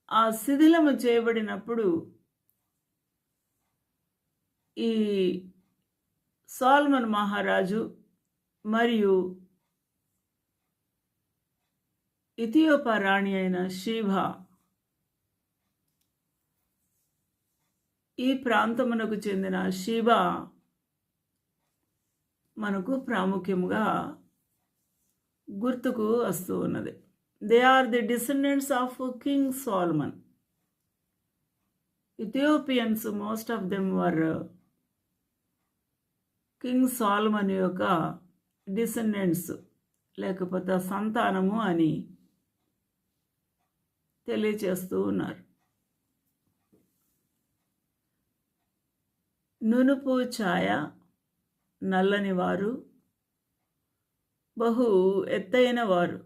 ఆ శిథిలము చేయబడినప్పుడు ఈ సొలొమోను మహారాజు మరియు ఇథియోపా రాణి అయిన షీబా ఈ ప్రాంతమునకు చెందిన షీబా మనకు ప్రాముఖ్యముగా గుర్తుకు వస్తూ ఉన్నది. They are the descendants of king Solomon. Ethiopians most of them were king Solomon యొక్క డిసెండెంట్స్ లేకపోతే సంతానము అని తెలియచేస్తూ ఉన్నారు. నునుపు ఛాయ, నల్లని వారు, బహు ఎత్తైన వారు,